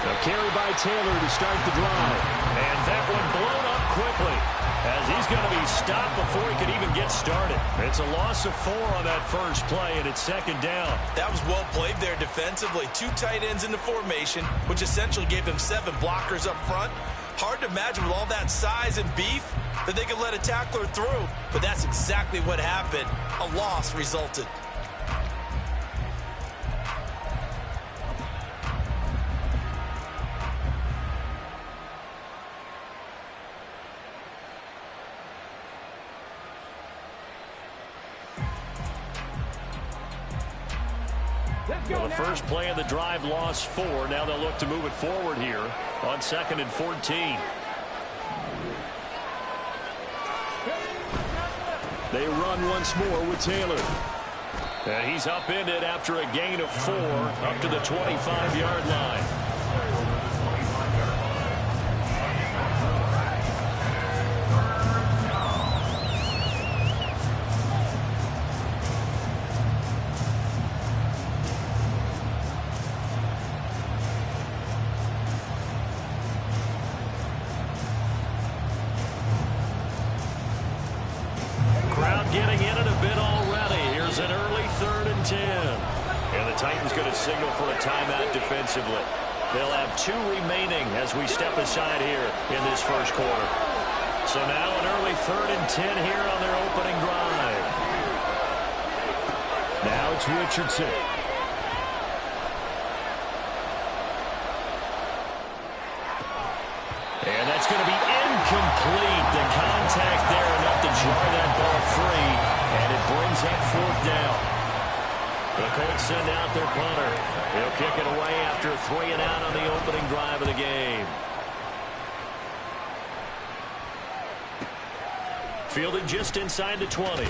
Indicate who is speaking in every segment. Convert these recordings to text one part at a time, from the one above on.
Speaker 1: A carry by Taylor to start the drive. And that one blown up quickly, as he's going to be stopped before he could even get started. It's a loss of 4 on that first play, and it's second down.
Speaker 2: That was well played there defensively. 2 tight ends in the formation, which essentially gave them 7 blockers up front. Hard to imagine with all that size and beef that they could let a tackler through, but that's exactly what happened. A loss resulted.
Speaker 1: Well, the first play of the drive lost 4. Now they'll look to move it forward here on 2nd and 14. They run once more with Taylor. And he's upended after a gain of 4 up to the 25-yard line. Getting in it a bit already. Here's an early 3rd and 10. And the Titans going to signal for a timeout defensively. They'll have 2 remaining as we step aside here in this first quarter. So now an early 3rd and 10 here on their opening drive. Now it's Richardson. And that's going to be incomplete. The contact there enough to jar that ball free, and it brings up 4th down. The Colts send out their punter. He'll kick it away after 3 and out on the opening drive of the game. Fielded just inside the 20.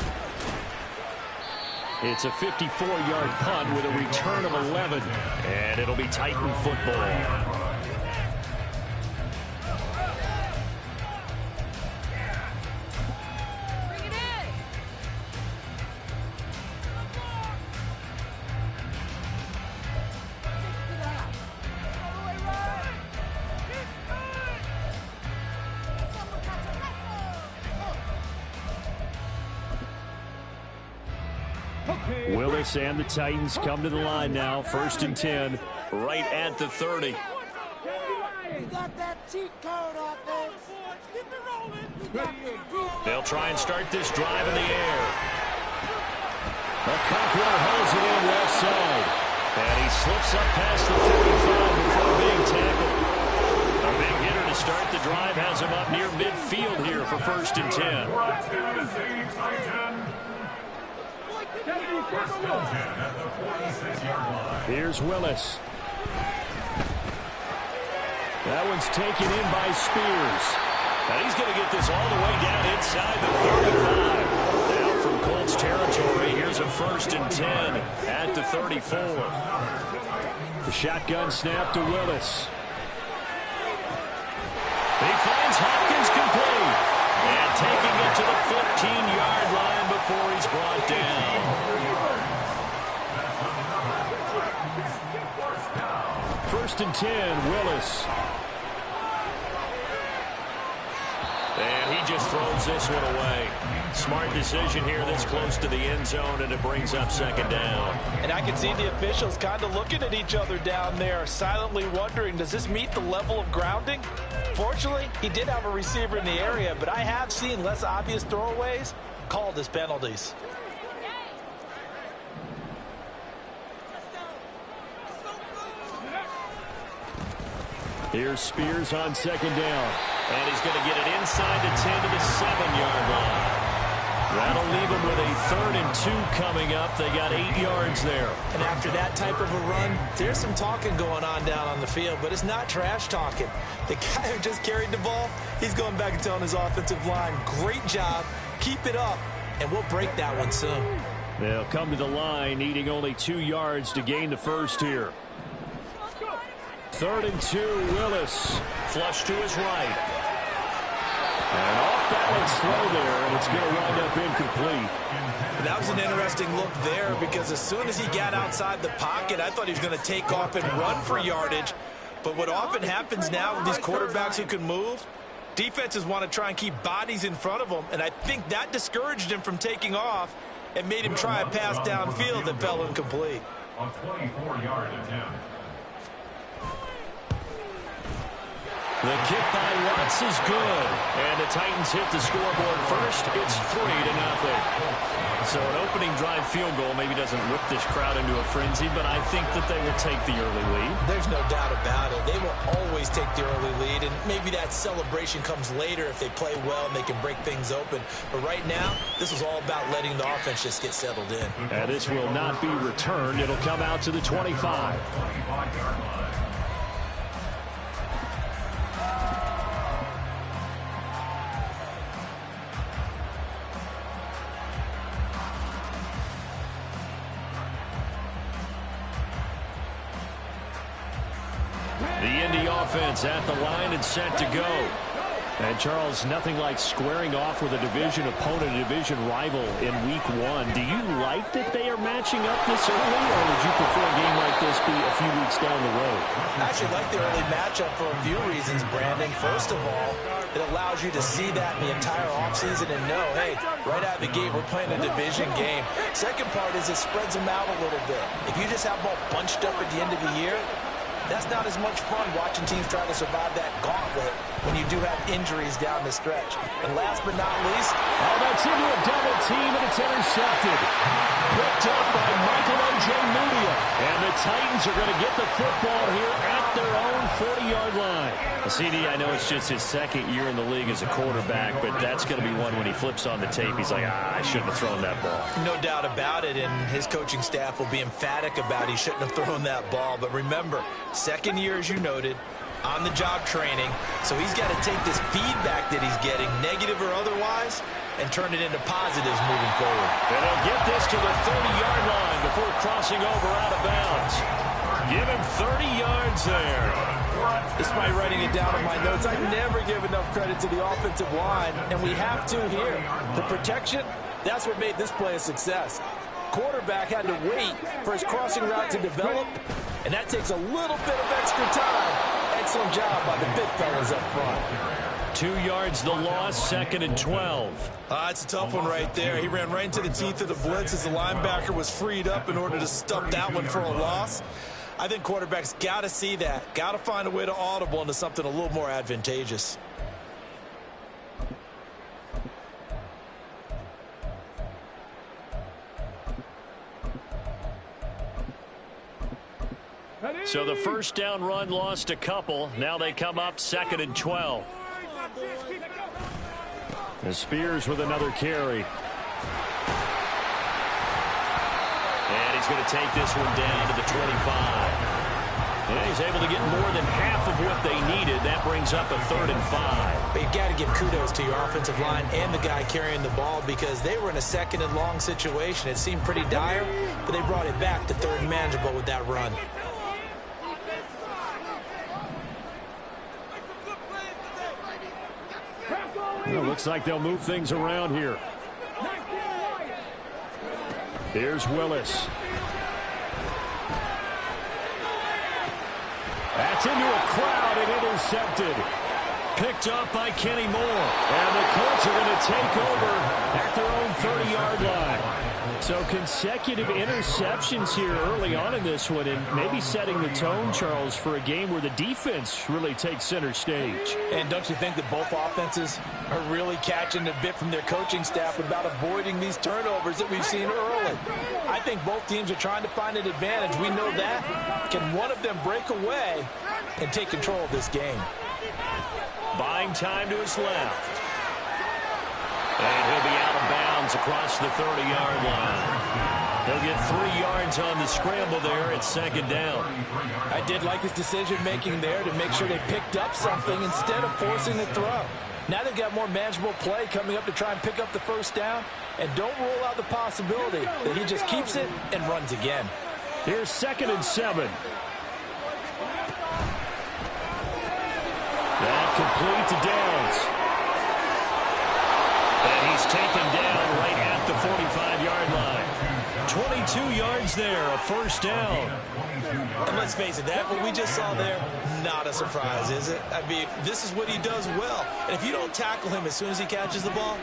Speaker 1: It's a 54-yard punt with a return of 11, and it'll be Titan football. Willis and the Titans come to the line now. 1st and 10, right at the 30.
Speaker 3: We got that cheat code offense.
Speaker 1: They'll try and start this drive in the air. Okonkwo holds it in left side. And he slips up past the 45 before being tackled. A big hitter to start the drive has him up near midfield here for 1st and 10. Here's Willis. That one's taken in by Spears. And he's going to get this all the way down inside the 35. Now from Colts territory, here's a 1st and 10 at the 34. The shotgun snap to Willis. He finds Hopkins complete. And taking it to the 15-yard line before he's brought down. 1st and 10, Willis. And he just throws this one away. Smart decision here this close to the end zone, and it brings up 2nd down.
Speaker 2: And I can see the officials kind of looking at each other down there, silently wondering, does this meet the level of grounding? Fortunately, he did have a receiver in the area, but I have seen less obvious throwaways called as penalties.
Speaker 1: Here's Spears on 2nd down. And he's going to get it inside the 10 to the 7-yard line. That'll leave him with a 3rd and 2 coming up. They got 8 yards there.
Speaker 2: And after that type of a run, there's some talking going on down on the field, but it's not trash talking. The guy who just carried the ball, he's going back and telling his offensive line, great job, keep it up, and we'll break that one soon.
Speaker 1: They'll come to the line, needing only 2 yards to gain the first here. 3rd and 2, Willis. Flush to his right. And off-balance throw there, and it's going to wind up incomplete.
Speaker 2: That was an interesting look there because as soon as he got outside the pocket, I thought he was going to take off and run for yardage. But what often happens now with these quarterbacks who can move, defenses want to try and keep bodies in front of them, and I think that discouraged him from taking off and made him try a pass downfield that fell incomplete.
Speaker 4: A 24-yard attempt.
Speaker 1: The kick by Watts is good. And the Titans hit the scoreboard first. It's 3-0. So an opening drive field goal maybe doesn't whip this crowd into a frenzy, but I think that they will take the early lead.
Speaker 2: There's no doubt about it. They will always take the early lead, and maybe that celebration comes later if they play well and they can break things open. But right now, this is all about letting the offense just get settled in.
Speaker 1: And this will not be returned. It'll come out to the 25.
Speaker 4: 25-yard line.
Speaker 1: The Indy offense at the line and set to go. And, Charles, nothing like squaring off with a division opponent, a division rival in Week 1. Do you like that they are matching up this early, or would you prefer a game like this be a few weeks down the road?
Speaker 2: I actually like the early matchup for a few reasons, Brandon. First of all, it allows you to see that in the entire offseason and know, hey, right out of the gate, we're playing a division game. Second part is it spreads them out a little bit. If you just have them all bunched up at the end of the year, that's not as much fun watching teams try to survive that gauntlet when you do have injuries down the stretch. And last but not least,
Speaker 1: oh, that's into a double team, and it's intercepted. Picked up by Michael O.J. Mudia. And the Titans are going to get the football here at their own 40-yard line. CD, I know it's just his second year in the league as a quarterback, but that's going to be one when he flips on the tape. He's like, I shouldn't have thrown that ball.
Speaker 2: No doubt about it, and his coaching staff will be emphatic about he shouldn't have thrown that ball. But remember, second year, as you noted, on-the-job training, so he's got to take this feedback that he's getting, negative or otherwise, and turn it into positives moving forward.
Speaker 1: And he'll get this to the 30-yard line before crossing over out of bounds. Give him 30 yards there.
Speaker 2: Despite writing it down in my notes, I never give enough credit to the offensive line, and we have to here. The protection, that's what made this play a success. Quarterback had to wait for his crossing route to develop, and that takes a little bit of extra time. Excellent job by the big fellas up front.
Speaker 1: 2 yards the loss, 2nd and 12.
Speaker 2: It's a tough one right there. He ran right into the teeth of the blitz as the linebacker was freed up in order to stop that one for a loss. I think quarterbacks got to see that. Got to find a way to audible into something a little more advantageous.
Speaker 1: So the first down run lost a couple. Now they come up 2nd and 12. And Spears with another carry. And he's going to take this one down to the 25. And he's able to get more than half of what they needed. That brings up a 3rd and 5.
Speaker 2: But you've got to give kudos to your offensive line and the guy carrying the ball because they were in a 2nd and long situation. It seemed pretty dire, but they brought it back to 3rd and manageable with that run.
Speaker 1: Well, looks like they'll move things around here. Here's Willis. That's into a crowd and intercepted. Picked up by Kenny Moore. And the Colts are going to take over at their own 30-yard line. So consecutive interceptions here early on in this one, and maybe setting the tone, Charles, for a game where the defense really takes center stage.
Speaker 2: And don't you think that both offenses are really catching a bit from their coaching staff about avoiding these turnovers that we've seen early? I think both teams are trying to find an advantage. We know that. Can one of them break away and take control of this game?
Speaker 1: Buying time to his left. And he'll be out of bounds across the 30-yard line. He'll get 3 yards on the scramble there at 2nd down.
Speaker 2: I did like his decision-making there to make sure they picked up something instead of forcing the throw. Now they've got more manageable play coming up to try and pick up the 1st down. And don't rule out the possibility that he just keeps it and runs again.
Speaker 1: Here's 2nd and 7. That complete to Downs. And he's taken down right at the 45-yard line. 22 2 yards there, a first down.
Speaker 2: And let's face it, that what we just saw there, not a surprise, is it? I mean, this is what he does well. And if you don't tackle him as soon as he catches the ball,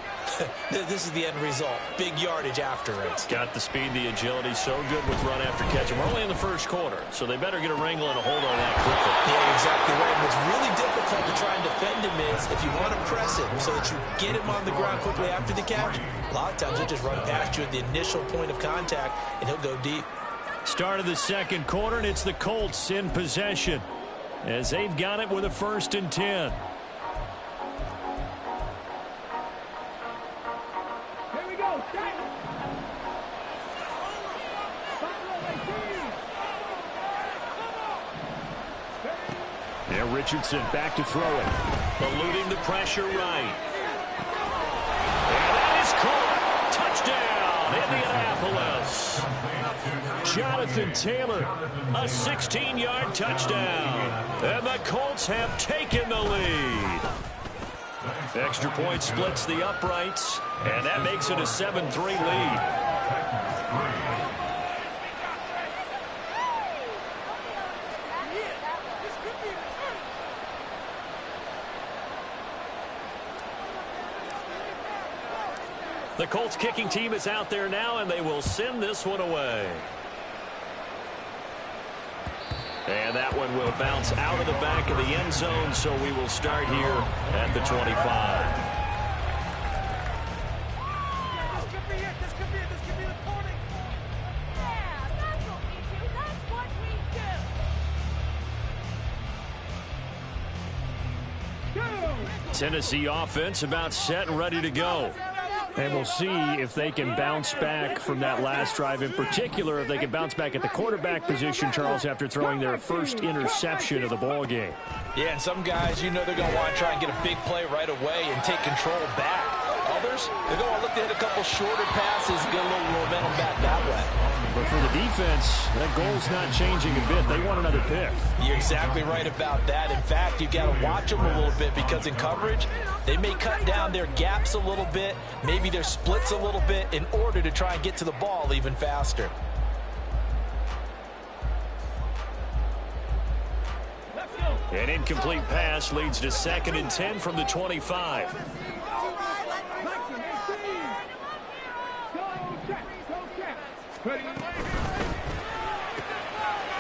Speaker 2: this is the end result. Big yardage after it.
Speaker 1: Got the speed, the agility, so good with run after catch. We're only in the first quarter, so they better get a wrangle and a hold on that quickly.
Speaker 2: Yeah, exactly right. And what's really difficult to try and defend him is if you want to press him so that you get him on the ground quickly after the catch, a lot of times he'll just run past you at the initial point of contact, and he'll go deep.
Speaker 1: Start of the second quarter, and it's the Colts in possession as they've got it with a 1st and 10.
Speaker 3: Here we go.
Speaker 1: Yeah, Richardson back to throw it. Eluding the pressure right. And that is caught. Touchdown, Indianapolis. Jonathan Taylor, a 16-yard touchdown. And the Colts have taken the lead. Extra point splits the uprights, and that makes it a 7-3 lead. The Colts kicking team is out there now, and they will send this one away. And that one will bounce out of the back of the end zone, so we will start here at the 25.
Speaker 3: This could be it. This could be it. This could be the corner.
Speaker 5: Yeah, that's what we do. That's what we do.
Speaker 1: Tennessee offense about set and ready to go. And we'll see if they can bounce back from that last drive. In particular, if they can bounce back at the quarterback position, Charles, after throwing their first interception of the ball game.
Speaker 2: Yeah, and some guys, you know they're going to want to try and get a big play right away and take control back. Others, they're going to look to hit a couple shorter passes, get a little momentum back that way.
Speaker 1: But for the defense, that goal's not changing a bit. They want another pick.
Speaker 2: You're exactly right about that. In fact, you've got to watch them a little bit because in coverage, they may cut down their gaps a little bit, maybe their splits a little bit in order to try and get to the ball even faster.
Speaker 1: An incomplete pass leads to 2nd and 10 from the 25.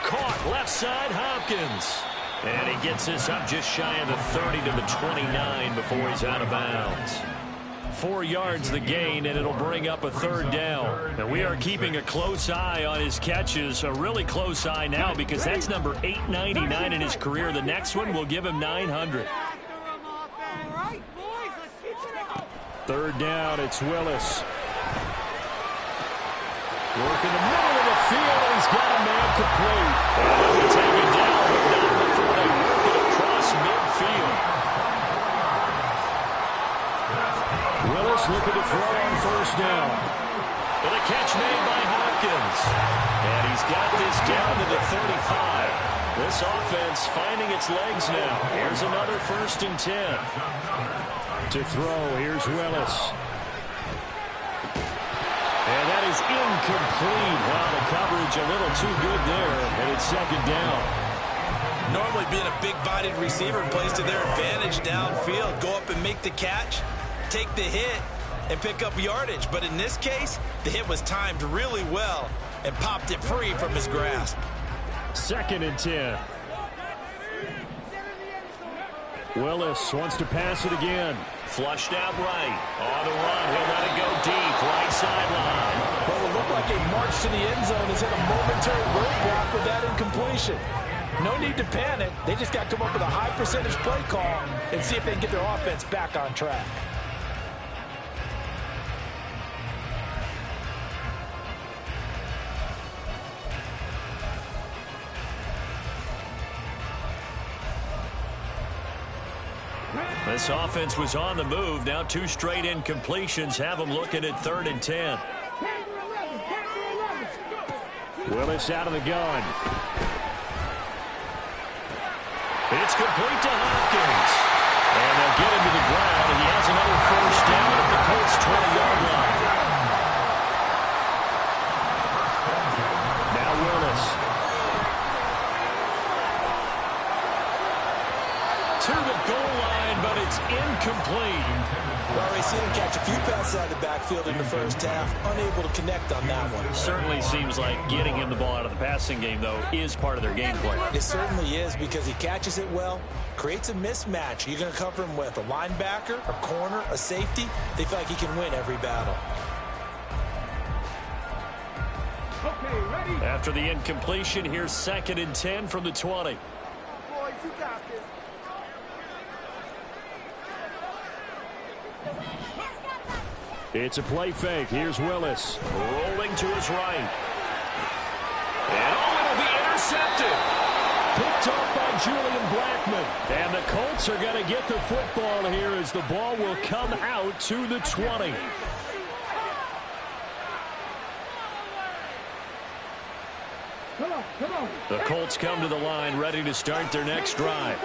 Speaker 1: Caught left side, Hopkins. And he gets this up just shy of the 30 to the 29 before he's out of bounds. 4 yards the gain, and it'll bring up a 3rd down. And we are keeping a close eye on his catches, a really close eye now because that's number 899 in his career. The next one will give him 900. 3rd down, it's Willis. Work in the middle of the field, and he's got a man complete. And he'll take it down, but not before they work it across midfield. Willis looking to throw on 1st down. And a catch made by Hopkins. And he's got this down to the 35. This offense finding its legs now. Here's another 1st and 10. To throw, here's Willis. And that is incomplete. Wow, the coverage a little too good there, and it's 2nd down.
Speaker 2: Normally being a big-bodied receiver plays to their advantage downfield. Go up and make the catch, take the hit, and pick up yardage. But in this case, the hit was timed really well and popped it free from his grasp.
Speaker 1: 2nd and 10. Willis wants to pass it again. Flushed out right. On the run. He'll let it go deep. Right sideline.
Speaker 2: Well, it looked like a march to the end zone has hit a momentary roadblock with that incompletion. No need to panic. They just got to come up with a high percentage play call and see if they can get their offense back on track.
Speaker 1: This offense was on the move. Now 2 straight incompletions have them looking at 3rd and 10. Willis out of the gun. It's complete to Hopkins. And they'll get him to the ground, and he has another 1st down at the Colts' 20-yard line. to the goal line, but it's incomplete.
Speaker 2: Well, already seen him catch a few passes out of the backfield in the first half, unable to connect on that one.
Speaker 1: Certainly seems like getting him the ball out of the passing game, though, is part of their game plan.
Speaker 2: It certainly is, because he catches it well, creates a mismatch. You're going to cover him with a linebacker, a corner, a safety. They feel like he can win every battle.
Speaker 1: After the incompletion, here's 2nd and 10 from the 20.
Speaker 3: Boys, you got this.
Speaker 1: It's a play fake. Here's Willis. Rolling to his right. And it'll be intercepted. Picked up by Julian Blackman. And the Colts are going to get the football here as the ball will come out to the 20. The Colts come to the line ready to start their next drive.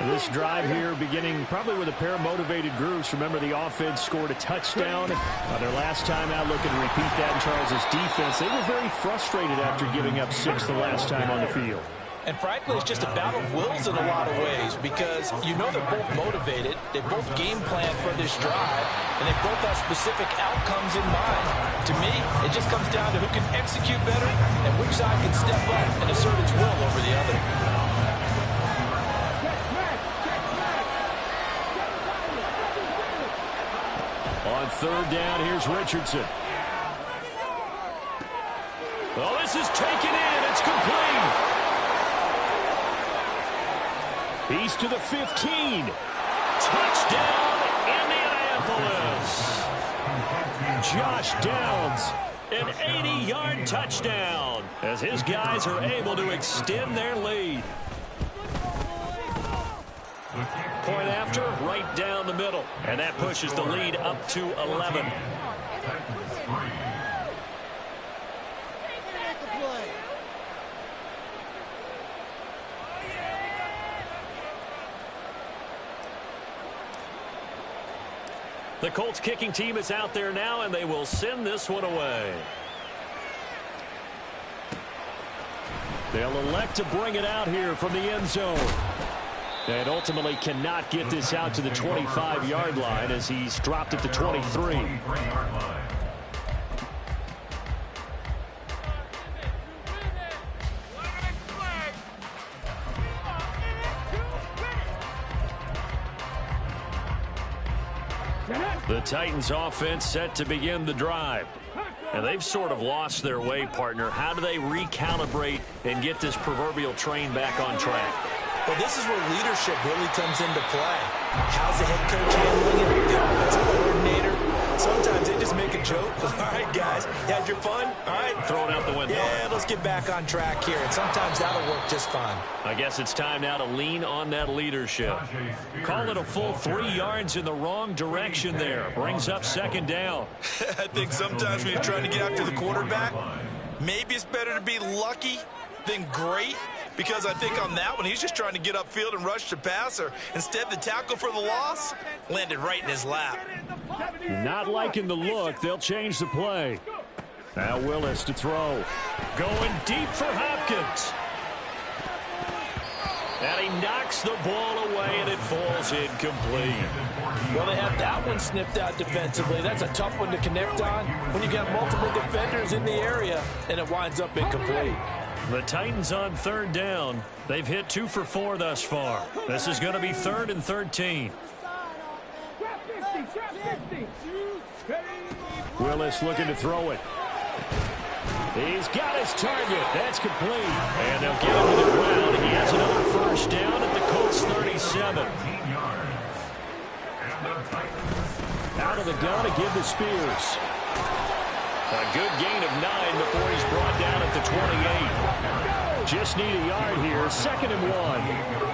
Speaker 1: This drive here beginning probably with a pair of motivated groups. Remember, the offense scored a touchdown their last time out. Looking to repeat that in Charles' defense. They were very frustrated after giving up 6 the last time on the field.
Speaker 2: And frankly, it's just a battle of wills in a lot of ways, because you know they're both motivated, they both game plan for this drive, and they both have specific outcomes in mind. To me, it just comes down to who can execute better and which side can step up and assert its will over the other.
Speaker 1: On 3rd down, here's Richardson. Well, this is taken in. It's complete. He's to the 15. Touchdown, Indianapolis. Josh Downs, an 80-yard touchdown, as his guys are able to extend their lead. Point after, right down the middle. And that pushes the lead up to 11. The Colts kicking team is out there now, and they will send this one away. They'll elect to bring it out here from the end zone. And ultimately cannot get this out to the 25-yard line as he's dropped at the 23. The Titans offense set to begin the drive. And they've sort of lost their way, partner. How do they recalibrate and get this proverbial train back on track?
Speaker 2: Well, this is where leadership really comes into play. How's the head coach handling it? The offensive coordinator? Sometimes they just make a joke. All right, guys, you had your fun? All right.
Speaker 1: Throw it out the window.
Speaker 2: Yeah, let's get back on track here. And sometimes that'll work just fine.
Speaker 1: I guess it's time now to lean on that leadership. Call it a full 3 yards in the wrong direction there. Brings up 2nd down.
Speaker 2: I think sometimes when you're trying to get after the quarterback, maybe it's better to be lucky than great. Because I think on that one, he's just trying to get upfield and rush the passer. Instead, the tackle for the loss landed right in his lap.
Speaker 1: Not liking the look. They'll change the play. Now Willis to throw. Going deep for Hopkins. And he knocks the ball away, and it falls incomplete.
Speaker 2: Well, they have that one snipped out defensively. That's a tough one to connect on when you got multiple defenders in the area, and it winds up incomplete.
Speaker 1: The Titans on 3rd down. They've hit 2 for 4 thus far. This is going to be 3rd and 13. Willis looking to throw it. He's got his target. That's complete. And they'll get him to the ground. He has another 1st down at the Colts 37. Out of the gun to give to Spears. A good gain of 9 before he's brought down at the 28. Just need a yard here. 2nd and 1.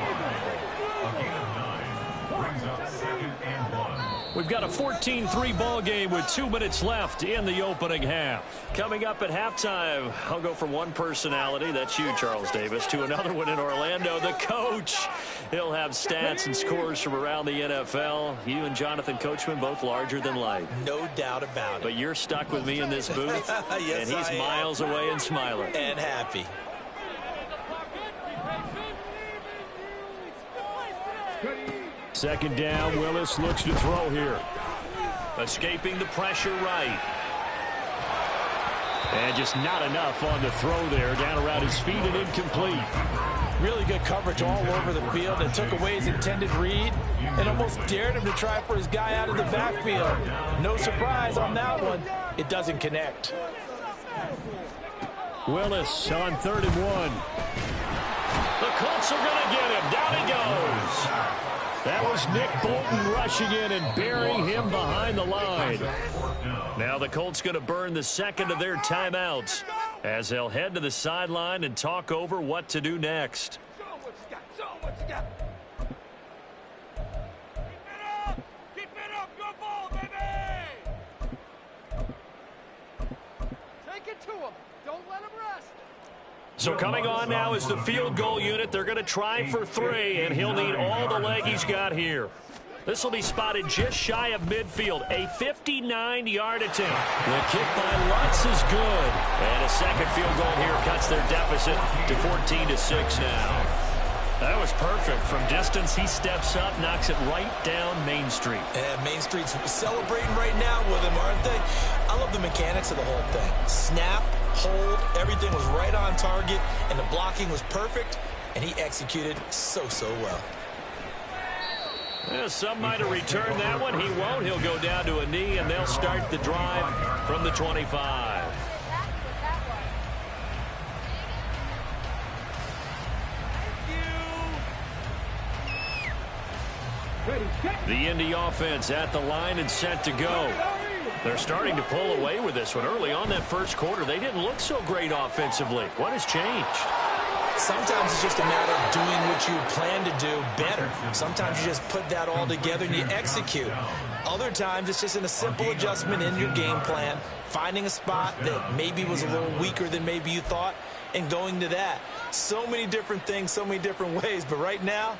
Speaker 1: We've got a 14-3 ball game with 2 minutes left in the opening half. Coming up at halftime, I'll go from one personality, that's you, Charles Davis, to another one in Orlando, the coach. He'll have stats and scores from around the NFL. You and Jonathan Coachman, both larger than life.
Speaker 2: No doubt about it.
Speaker 1: But you're stuck with me in this booth,
Speaker 2: yes,
Speaker 1: and he's miles away and smiling.
Speaker 2: And happy.
Speaker 1: Second down, Willis looks to throw here. Escaping the pressure right. And just not enough on the throw there. Down around his feet and incomplete.
Speaker 2: Really good coverage all over the field that took away his intended read and almost dared him to try for his guy out of the backfield. No surprise on that one. It doesn't connect.
Speaker 1: Willis on 3rd and 1. The Colts are going to get him. Down he goes. That was Nick Bolton rushing in and burying him behind the line. Now the Colts going to burn the second of their timeouts as they'll head to the sideline and talk over what to do next.
Speaker 3: Keep it up, good ball, baby! Take it to him. Don't let him rest.
Speaker 1: So coming on now is the field goal unit. They're going to try for 3, and he'll need all the leg he's got here. This will be spotted just shy of midfield. A 59-yard attempt. The kick by Lutz is good. And a second field goal here cuts their deficit to 14-6 now. That was perfect. From distance, he steps up, knocks it right down Main Street.
Speaker 2: And Main Street's celebrating right now with him, aren't they? I love the mechanics of the whole thing. Snap, hold, everything was right on target, and the blocking was perfect, and he executed so well.
Speaker 1: Yeah, some might have returned that one. He won't. He'll go down to a knee, and they'll start the drive from the 25. The Indy offense at the line and set to go. They're starting to pull away with this one. Early on that first quarter, they didn't look so great offensively. What has changed?
Speaker 2: Sometimes it's just a matter of doing what you plan to do better. Sometimes you just put that all together and you execute. Other times it's just in a simple adjustment in your game plan, finding a spot that maybe was a little weaker than maybe you thought, and going to that. So many different things, so many different ways, but right now,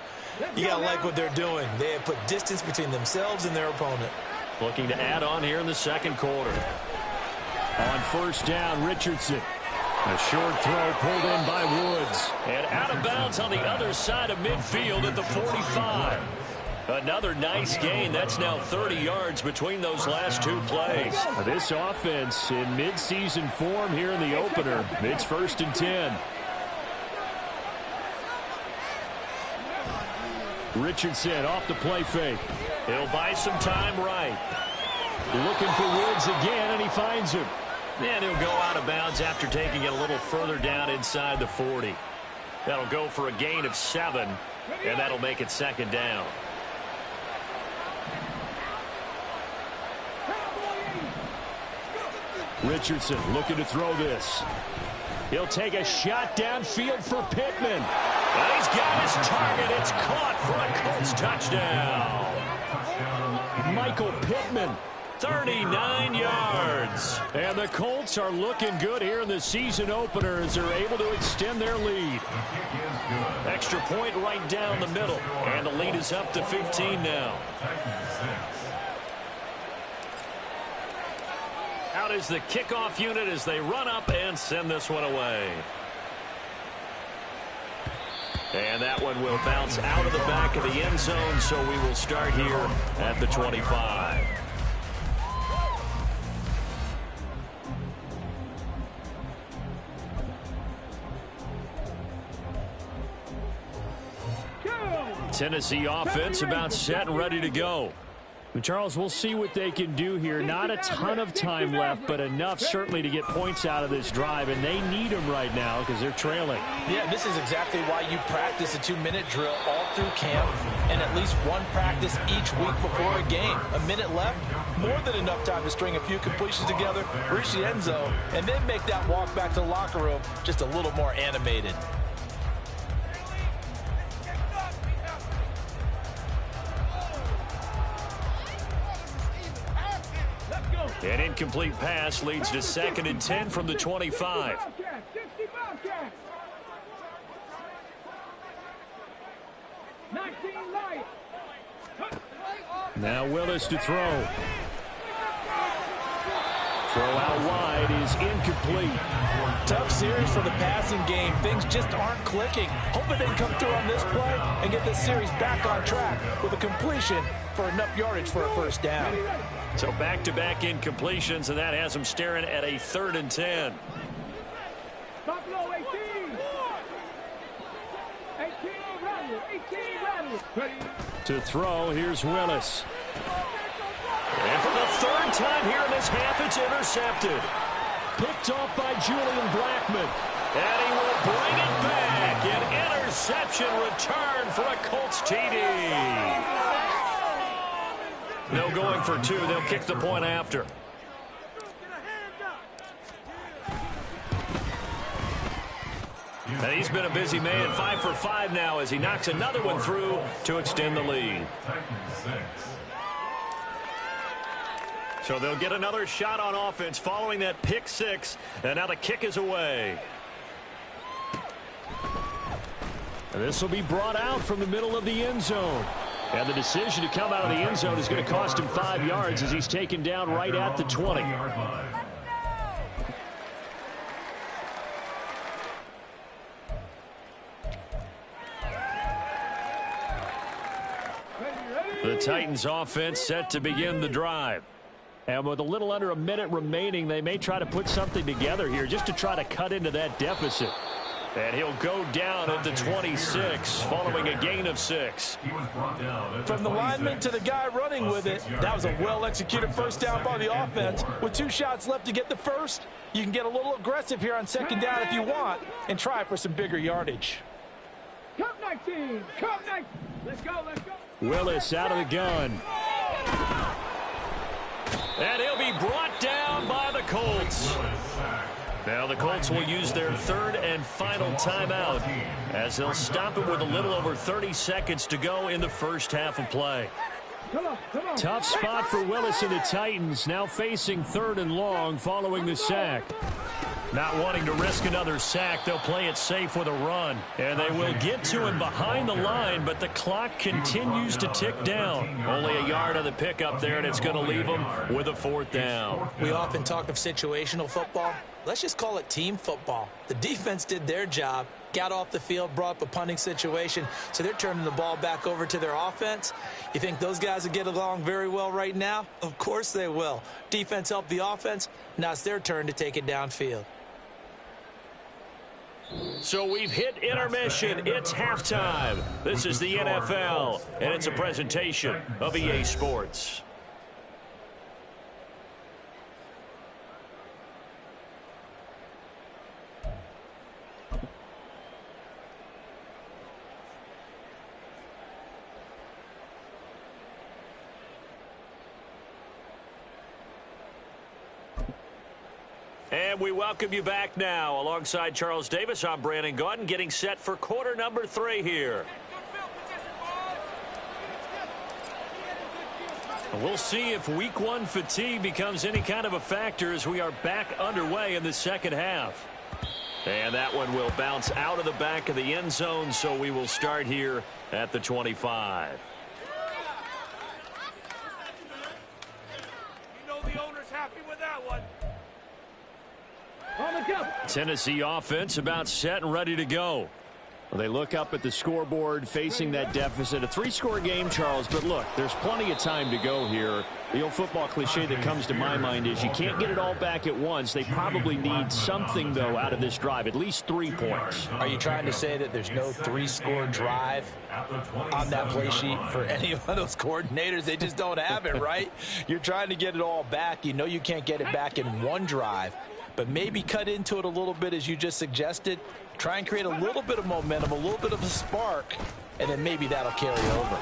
Speaker 2: you got to like what they're doing. They have put distance between themselves and their opponent.
Speaker 1: Looking to add on here in the second quarter. On first down, Richardson. A short throw pulled in by Woods. And out of bounds on the other side of midfield at the 45. Another nice gain. That's now 30 yards between those last two plays. This offense in midseason form here in the opener. It's 1st and 10. Richardson off the play fake. He'll buy some time right. Looking for Woods again, and he finds him. And he'll go out of bounds after taking it a little further down inside the 40. That'll go for a gain of 7, and that'll make it second down. Richardson looking to throw this. He'll take a shot downfield for Pittman. And he's got his target. It's caught for a Colts touchdown. Michael Pittman, 39 yards. And the Colts are looking good here in the season opener as they're able to extend their lead. Extra point right down the middle. And the lead is up to 15 now. Out is the kickoff unit as they run up and send this one away. And that one will bounce out of the back of the end zone, so we will start here at the 25. Tennessee offense about set and ready to go. But Charles, we'll see what they can do here. Not a ton of time left, but enough certainly to get points out of this drive, and they need them right now because they're trailing.
Speaker 2: Yeah, this is exactly why you practice a 2-minute drill all through camp and at least one practice each week before a game. A minute left, more than enough time to string a few completions together, reach the end zone, and then make that walk back to the locker room just a little more animated.
Speaker 1: An incomplete pass leads to 2nd and 10 from the 25. Now Willis to throw. Throw out wide is incomplete.
Speaker 2: Tough series for the passing game. Things just aren't clicking. Hoping they can come through on this play and get this series back on track with a completion for enough yardage for a first down.
Speaker 1: So back-to-back incompletions, and that has them staring at a 3rd and 10.
Speaker 3: Buffalo 18. 18
Speaker 1: To throw, here's Willis. And for the 3rd time here in this half, it's intercepted. Picked off by Julian Blackman. And he will bring it back. An interception return for a Colts TD. No going for 2. They'll kick the point after. And he's been a busy man, 5 for 5 now as he knocks another one through to extend the lead. So they'll get another shot on offense following that pick 6, and now the kick is away. And this will be brought out from the middle of the end zone. And the decision to come out of the end zone is going to cost him 5 yards as he's taken down right at the 20. The Titans offense set to begin the drive. And with a little under a minute remaining, they may try to put something together here just to try to cut into that deficit. And he'll go down at the 26 following a gain of 6.
Speaker 2: From the lineman to the guy running with it, that was a well-executed first down by the offense. With 2 shots left to get the first, you can get a little aggressive here on 2nd down if you want and try for some bigger yardage.
Speaker 3: Cup 19. Cup 19. Let's go. Let's go.
Speaker 1: Willis out of the gun. And he'll be brought down by the Colts. Now the Colts will use their 3rd and final timeout as they'll stop it with a little over 30 seconds to go in the first half of play. Tough spot for Willis and the Titans, now facing 3rd and long following the sack. Not wanting to risk another sack, they'll play it safe with a run. And they will get to him behind the line, but the clock continues to tick down. Only a yard on the pickup there, and it's going to leave them with a 4th down.
Speaker 2: We often talk of situational football. Let's just call it team football. The defense did their job, got off the field, brought up a punting situation, so they're turning the ball back over to their offense. You think those guys will get along very well right now? Of course they will. Defense helped the offense. Now it's their turn to take it downfield.
Speaker 1: So we've hit intermission. It's halftime. This is the NFL, and it's a presentation of EA Sports. And we welcome you back now. Alongside Charles Davis, I'm Brandon Gaudin, getting set for quarter number 3 here. We'll see if week 1 fatigue becomes any kind of a factor as we are back underway in the second half. And that one will bounce out of the back of the end zone, so we will start here at the 25.
Speaker 3: You know the owner's happy with that one.
Speaker 1: Tennessee offense about set and ready to go. Well, they look up at the scoreboard facing that deficit. A 3-score game, Charles, but look, there's plenty of time to go here. The old football cliche that comes to my mind is you can't get it all back at once. They probably need something, though, out of this drive, at least 3 points.
Speaker 2: Are you trying to say that there's no 3-score drive on that play sheet for any of those coordinators? They just don't have it, right? You're trying to get it all back. You know you can't get it back in one drive, but maybe cut into it a little bit as you just suggested. Try and create a little bit of momentum, a little bit of a spark, and then maybe that'll carry over.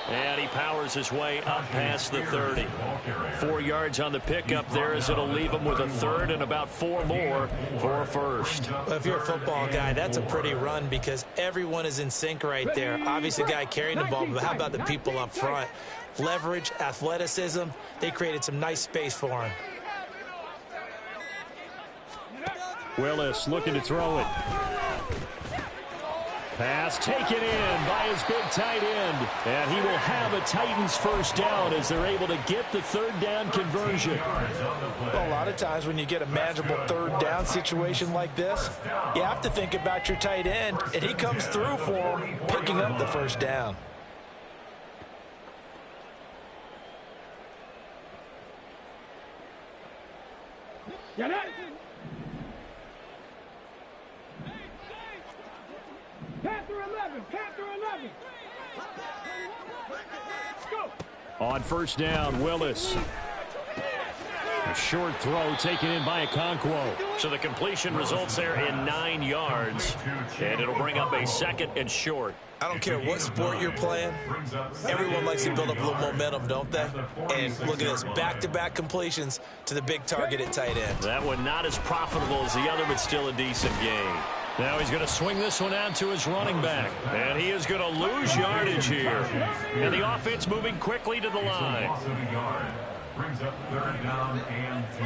Speaker 1: And he powers his way up past the 30. 4 yards on the pickup there as it'll leave him with a 3rd and about 4 more for a first.
Speaker 2: Well, if you're a football guy, that's a pretty run because everyone is in sync right there. Obviously, the guy carrying the ball, but how about the people up front? Leverage, athleticism, they created some nice space for him.
Speaker 1: Willis looking to throw it. Pass taken in by his big tight end. And he will have a Titans first down as they're able to get the third down conversion.
Speaker 2: Well, a lot of times when you get a manageable third down situation like this, you have to think about your tight end, and he comes through for him, picking up the first down.
Speaker 3: Get it! Panther 11! Panther 11! Let's go!
Speaker 1: On first down, Willis. A short throw taken in by Okonkwo. So the completion results there in 9 yards. And it'll bring up a second and short.
Speaker 2: I don't care what sport you're playing. Everyone likes to build up a little momentum, don't they? And look at this, back-to-back completions to the big target at tight end.
Speaker 1: That one not as profitable as the other, but still a decent gain. Now he's going to swing this one out to his running back. And he is going to lose yardage here. And the offense moving quickly to the line.
Speaker 4: Brings up third down and 2.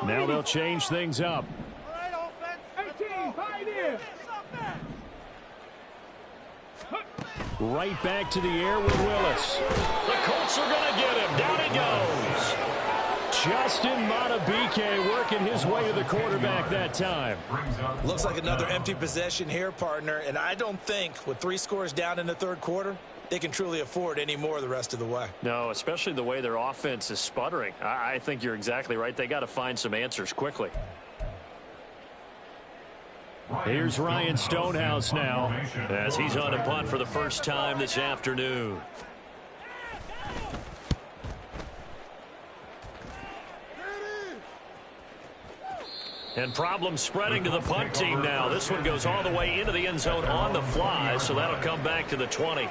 Speaker 1: Now they'll change things up.
Speaker 3: 18, Pioneer!
Speaker 1: Right back to the air with Willis. The Colts are going to get him. Down he goes. Justin Madubuike working his way to the quarterback that time.
Speaker 2: Looks like another empty possession here, partner. And I don't think with 3 scores down in the third quarter, they can truly afford any more the rest of the way.
Speaker 1: No, especially the way their offense is sputtering. I think you're exactly right. They got to find some answers quickly. Here's Ryan Stonehouse now as he's on a punt for the first time this afternoon. And problems spreading to the punt team now. This one goes all the way into the end zone on the fly, so that'll come back to the 20.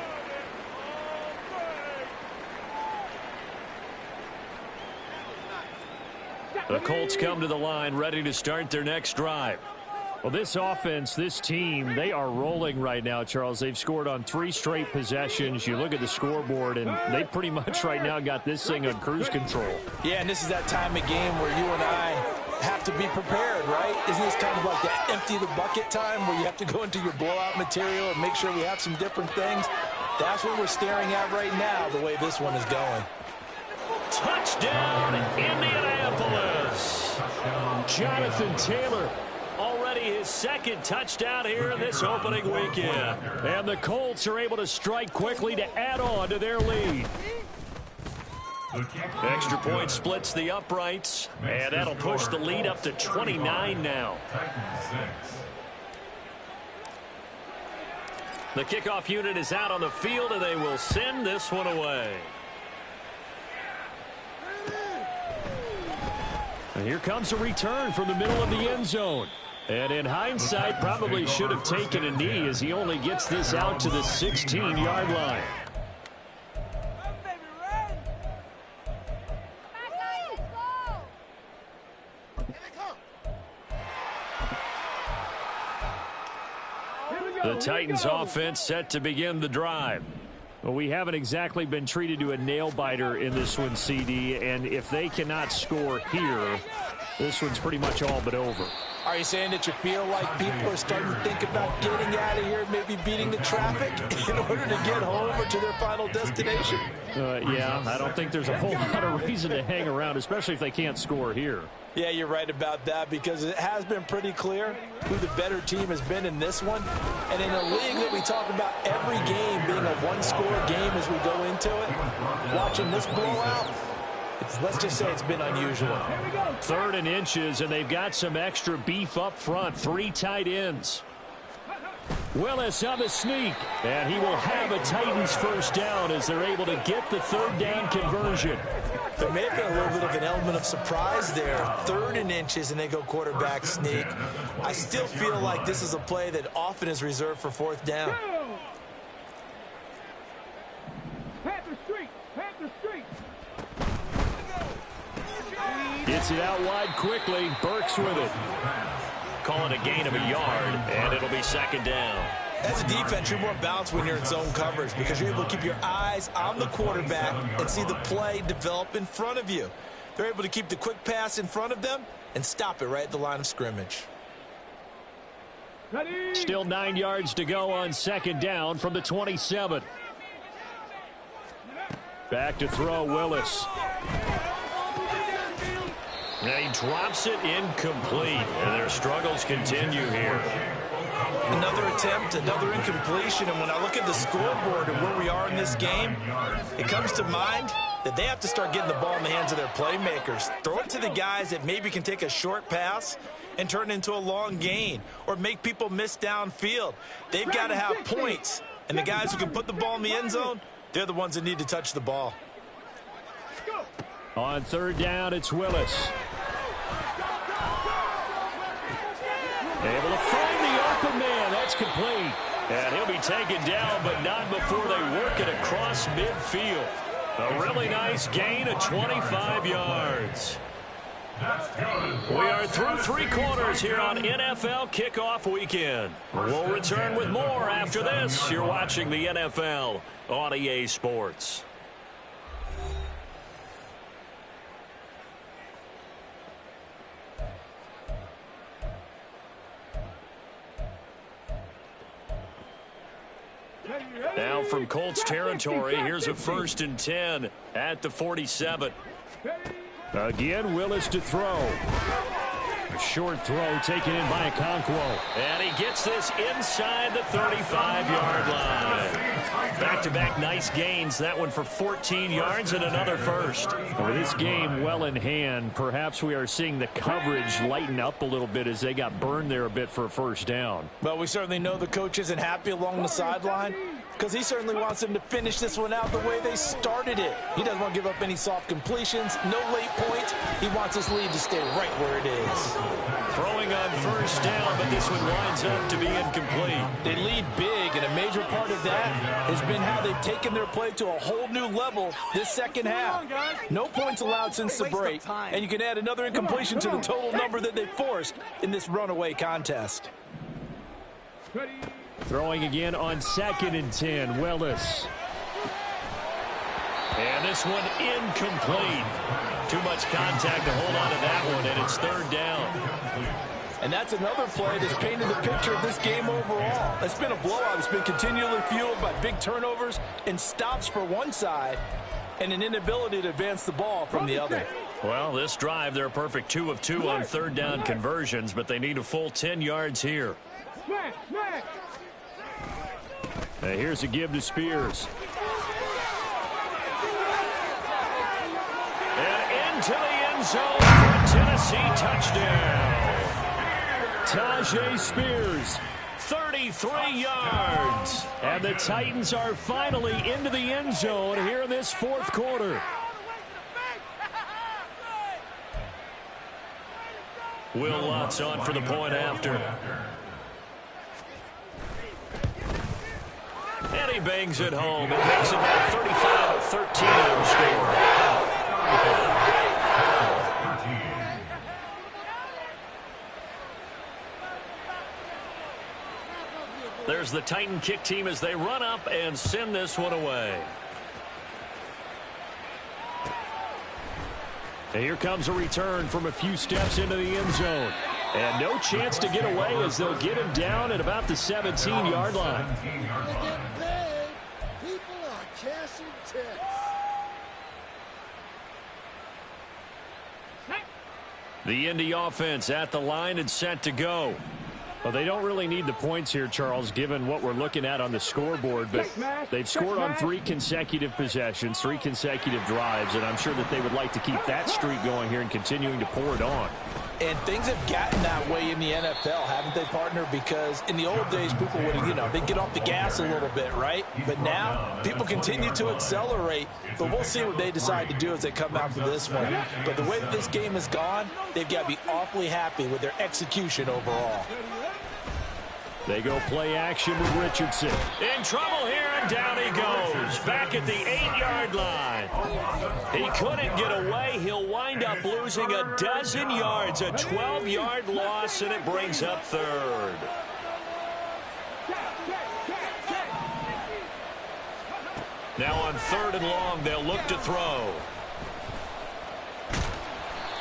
Speaker 1: The Colts come to the line ready to start their next drive. Well, this offense, this team, they are rolling right now, Charles. They've scored on 3 straight possessions. You look at the scoreboard, and they pretty much right now got this thing on cruise control.
Speaker 2: Yeah, and this is that time of game where you and I have to be prepared, right? Isn't this kind of like that empty the bucket time where you have to go into your blowout material and make sure we have some different things? That's what we're staring at right now, the way this one is going.
Speaker 1: Touchdown, Indianapolis. Jonathan Taylor, already his second touchdown here in this opening weekend. And the Colts are able to strike quickly to add on to their lead. Extra point splits the uprights, and that'll push the lead up to 29 now. The kickoff unit is out on the field, and they will send this one away. And here comes a return from the middle of the end zone. And in hindsight, probably should have taken a knee as he only gets this out to the 16-yard line. The Titans offense set to begin the drive. Well, we haven't exactly been treated to a nail-biter in this one, CD, and if they cannot score here, this one's pretty much all but over.
Speaker 2: Are you saying that you feel like people are starting to think about getting out of here, maybe beating the traffic in order to get home or to their final destination?
Speaker 1: Yeah, I don't think there's a whole lot of reason to hang around, especially if they can't score here.
Speaker 2: Yeah, you're right about that because it has been pretty clear who the better team has been in this one. And in a league that we talk about every game being a one-score game as we go into it, watching this blowout, let's just say it's been unusual.
Speaker 1: 3rd and inches, and they've got some extra beef up front. 3 tight ends. Willis on the sneak, and he will have a Titans first down as they're able to get the 3rd down conversion.
Speaker 2: There may have been a little bit of an element of surprise there. 3rd and inches, and they go quarterback sneak. I still feel like this is a play that often is reserved for 4th down.
Speaker 3: Panther Street! Panther Street!
Speaker 1: Gets it out wide quickly. Burks with it. Call it a gain of a yard, and it'll be 2nd down.
Speaker 2: As a defense, you're more balanced when you're in zone coverage because you're able to keep your eyes on the quarterback and see the play develop in front of you. They're able to keep the quick pass in front of them and stop it right at the line of scrimmage.
Speaker 1: Still 9 yards to go on second down from the 27. Back to throw, Willis. And he drops it incomplete. And their struggles continue here.
Speaker 2: Another attempt, another incompletion. And when I look at the scoreboard and where we are in this game, it comes to mind that they have to start getting the ball in the hands of their playmakers. Throw it to the guys that maybe can take a short pass and turn it into a long gain or make people miss downfield. They've got to have points. And the guys who can put the ball in the end zone, they're the ones that need to touch the ball.
Speaker 1: On third down, it's Willis. Able to find the open man. That's complete. And he'll be taken down, but not before they work it across midfield. A really nice gain of 25 yards. We are through 3 quarters here on NFL Kickoff Weekend. We'll return with more after this. You're watching the NFL on EA Sports. Now from Colts territory, here's a 1st and 10 at the 47. Again, Willis to throw. A short throw taken in by Okonkwo. And he gets this inside the 35-yard line. Back-to-back nice gains. That one for 14 yards and another first. With this game well in hand, perhaps we are seeing the coverage lighten up a little bit as they got burned there a bit for a first down.
Speaker 2: Well, we certainly know the coach isn't happy along the sideline because he certainly wants them to finish this one out the way they started it. He doesn't want to give up any soft completions, no late points. He wants his lead to stay right where it is.
Speaker 1: Throwing on first down, but this one winds up to be incomplete.
Speaker 2: They lead big, and a major part of that has been how they've taken their play to a whole new level this second half. No points allowed since the break, and you can add another incompletion to the total number that they forced in this runaway contest.
Speaker 1: Throwing again on 2nd and 10, Willis. And this one incomplete. Too much contact to hold on to that one, and it's 3rd down.
Speaker 2: And that's another play that's painted the picture of this game overall. It's been a blowout. It's been continually fueled by big turnovers and stops for one side and an inability to advance the ball from the other.
Speaker 1: Well, this drive, they're a perfect 2 of 2 on 3rd down conversions, but they need a full 10 yards here. Now here's a give to Spears. And into the end zone for a Tennessee touchdown. Tajay Spears, 33 yards. And the Titans are finally into the end zone here in this 4th quarter. Will Lutz on for the point after. And he bangs it home. It makes it now 35-13 score. There's the Titan kick team as they run up and send this one away. And here comes a return from a few steps into the end zone. And no chance to get away as they'll get him down at about the 17-yard line.
Speaker 3: People are cashing checks.
Speaker 1: The Indy offense at the line and set to go. Well, they don't really need the points here, Charles, given what we're looking at on the scoreboard. But they've scored on 3 consecutive possessions, 3 consecutive drives, and I'm sure that they would like to keep that streak going here and continuing to pour it on.
Speaker 2: And things have gotten that way in the NFL, haven't they, partner? Because in the old days, people would, they'd get off the gas a little bit, right? But now, people continue to accelerate. But we'll see what they decide to do as they come out for this one. But the way that this game has gone, they've got to be awfully happy with their execution overall.
Speaker 1: They go play action with Richardson. In trouble here, and down he goes. Back at the 8-yard line. He couldn't get away. He'll wind up losing a dozen yards. A 12-yard loss, and it brings up 3rd. Now on 3rd and long, they'll look to throw.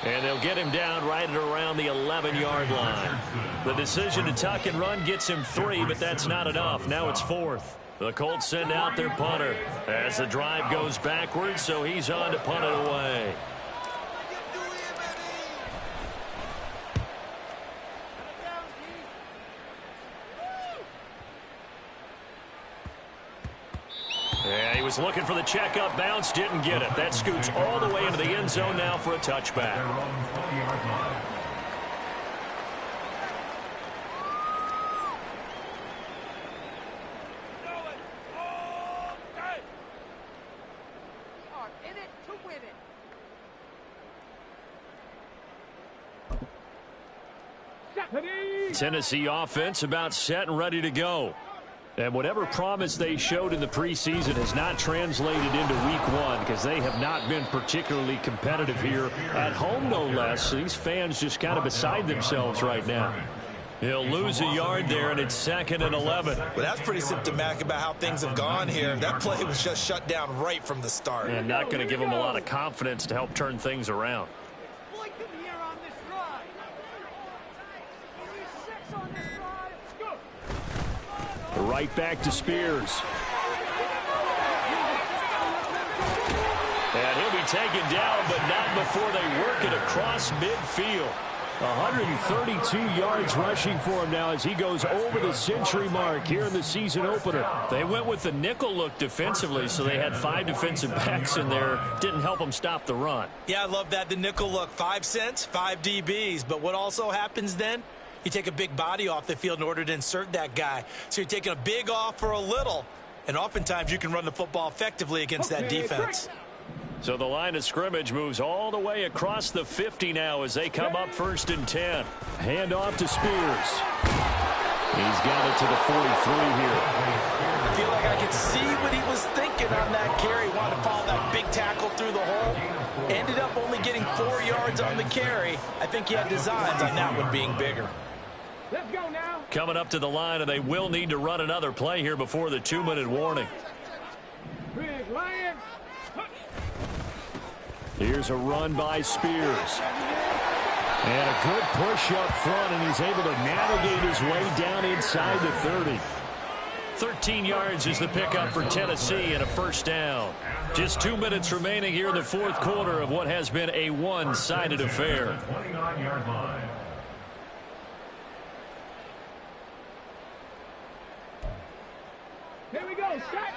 Speaker 1: And they'll get him down right at around the 11-yard line. The decision to tuck and run gets him 3, but that's not enough. Now it's 4th. The Colts send out their punter as the drive goes backwards, so he's on to punt it away. Yeah, he was looking for the checkup bounce, didn't get it. That scoots all the way into the end zone now for a touchback.
Speaker 3: In it to win it.
Speaker 1: Tennessee offense about set and ready to go. And whatever promise they showed in the preseason has not translated into week 1 because they have not been particularly competitive here at home, no less. These fans just kind of beside themselves right now. He'll lose a yard there, and it's 2nd and 11.
Speaker 2: Well, that's pretty symptomatic about how things have gone here. That play was just shut down right from the start.
Speaker 1: And not going to give them a lot of confidence to help turn things around. Right back to Spears. And he'll be taken down, but not before they work it across midfield. 132 yards rushing for him now as he goes over the century mark here in the season opener. They went with the nickel look defensively, so they had 5 defensive backs in there. Didn't help them stop the run.
Speaker 2: Yeah, I love that. The nickel look, 5 cents, 5 DBs. But what also happens then? You take a big body off the field in order to insert that guy. So you're taking a big off for a little. And oftentimes you can run the football effectively against that defense.
Speaker 1: So the line of scrimmage moves all the way across the 50 now as they come up 1st and 10. Hand off to Spears. He's got it to the 43 here.
Speaker 2: I feel like I could see what he was thinking on that carry. Wanted to follow that big tackle through the hole. Ended up only getting 4 yards on the carry. I think he had designs on that one being bigger.
Speaker 3: Let's go now.
Speaker 1: Coming up to the line, and they will need to run another play here before the 2-minute warning.
Speaker 3: Big Lions.
Speaker 1: Here's a run by Spears. And a good push up front, and he's able to navigate his way down inside the 30. 13 yards is the pickup for Tennessee and a 1st down. Just 2 minutes remaining here in the 4th quarter of what has been a one-sided affair.
Speaker 4: 29-yard line.
Speaker 3: Here we go. Set.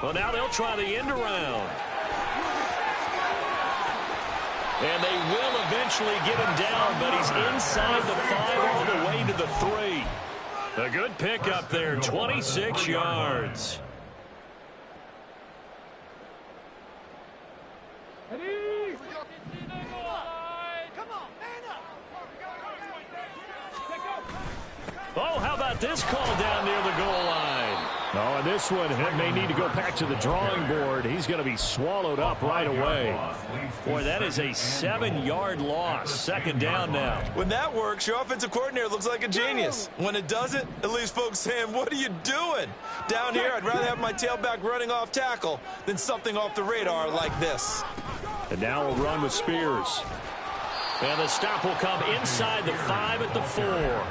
Speaker 1: Well, now they'll try the end around. And they will eventually get him down, but he's inside the 5 all the way to the 3. A good pickup there, 26 yards. Oh, how about this call down near the goal line? Oh, and this one may need to go back to the drawing board. He's going to be swallowed up right away. Boy, that is a 7-yard loss. 2nd down now.
Speaker 2: When that works, your offensive coordinator looks like a genius. When it doesn't, at least folks saying, what are you doing? Down here, I'd rather have my tailback running off tackle than something off the radar like this.
Speaker 1: And now we'll run with Spears. And the stop will come inside the 5 at the 4.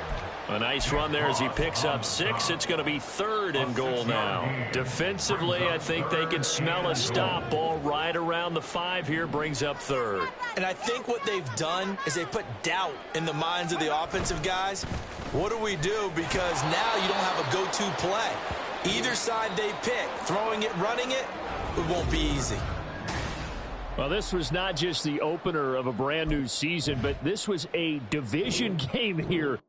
Speaker 1: A nice run there as he picks up 6. It's going to be 3rd and goal now. Defensively, I think they can smell a stop. Ball right around the 5 here brings up 3rd.
Speaker 2: And I think what they've done is they put doubt in the minds of the offensive guys. What do we do? Because now you don't have a go-to play. Either side they pick, throwing it, running it, it won't be easy.
Speaker 1: Well, this was not just the opener of a brand new season, but this was a division game here